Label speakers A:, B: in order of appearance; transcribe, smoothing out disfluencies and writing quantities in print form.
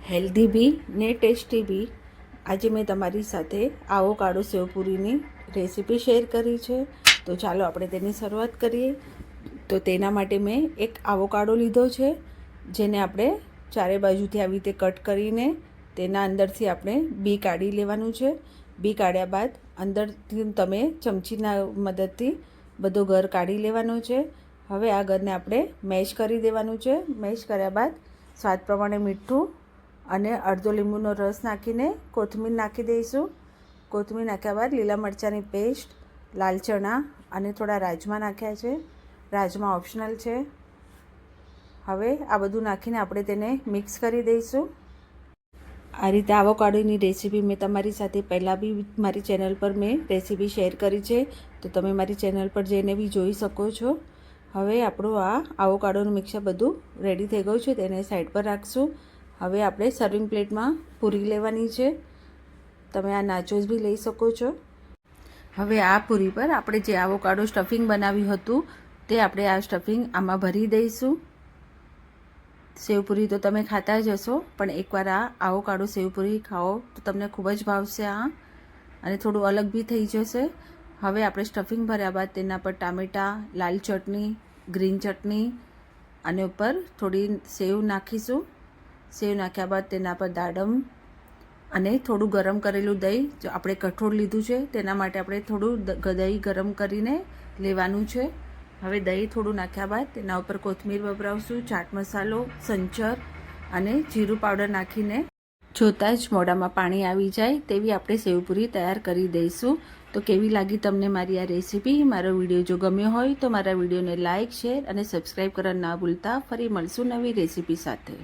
A: Healthy બી ને tasty બી આજે મેં તમારી સાથે આવોકાડો સેવપુરીની રેસીપી શેર કરી છે. તો ચાલો આપણે તેની શરૂઆત કરીએ. તો તેના માટે મેં એક આવોકાડો લીધો છે, જેને આપણે ચારે બાજુથી આવી રીતે કટ કરીને તેના અંદરથી આપણે બી કાઢી લેવાનું છે. બી કાઢ્યા બાદ અંદરથી તમે ચમચીના મદદથી બધો ગર કાઢી લેવાનો છે. હવે આ ગરને આપણે મેશ કરી દેવાનું છે. મેશ કર્યા બાદ સ્વાદ પ્રમાણે મીઠું અને અડધો લીંબુનો રસ નાખીને કોથમીર નાખી દઈશું. કોથમીર નાખ્યા બાદ લીલા મરચાંની પેસ્ટ, લાલ ચણા અને થોડા રાજમા નાખ્યા છે. રાજમા ઓપ્શનલ છે. હવે આ બધું નાખીને આપણે તેને મિક્સ કરી દઈશું. આ રીતે આવોકાડોની રેસીપી મેં તમારી સાથે પહેલાં બી મારી ચેનલ પર મેં રેસીપી શેર કરી છે, તો તમે મારી ચેનલ પર જઈને બી જોઈ શકો છો. હવે આપણું આ આવોકાડોનું મિક્સર બધું રેડી થઈ ગયું છે, તેને સાઈડ પર રાખશું. હવે આપણે સર્વિંગ પ્લેટમાં પૂરી લેવાની છે. તમે આ નાચોસ બી લઈ શકો છો. હવે આ પૂરી પર આપણે જે આવોકાડો સ્ટફિંગ બનાવ્યું હતું તે આપણે આ સ્ટફિંગ આમાં ભરી દઈશું. સેવપુરી તો તમે ખાતા જ હશો, પણ એકવાર આ આવોકાડો સેવપુરી ખાઓ તો તમને ખૂબ જ ભાવશે આ, અને થોડું અલગ બી થઈ જશે. હવે આપણે સ્ટફિંગ ભર્યા બાદ તેના પર ટામેટાં, લાલ ચટણી, ગ્રીન ચટણી અને ઉપર થોડી સેવ નાખીશું. સેવ નાખ્યા બાદ તેના પર દાડમ અને થોડું ગરમ કરેલું દહીં, જો આપણે કઠોળ લીધું છે તેના માટે આપણે થોડું દહીં ગરમ કરીને લેવાનું છે. હવે દહીં થોડું નાખ્યા બાદ તેના ઉપર કોથમીર વપરાવશું, ચાટ મસાલો, સંચર અને જીરું પાવડર નાખીને જોતાં જ મોઢામાં પાણી આવી જાય તેવી આપણે સેવપુરી તૈયાર કરી દઈશું. તો કેવી લાગી તમને મારી આ રેસીપી? મારો વિડીયો જો ગમ્યો હોય તો મારા વિડીયોને લાઇક, શેર અને સબસ્ક્રાઈબ કરવા ના ભૂલતા. ફરી મળશું નવી રેસીપી સાથે.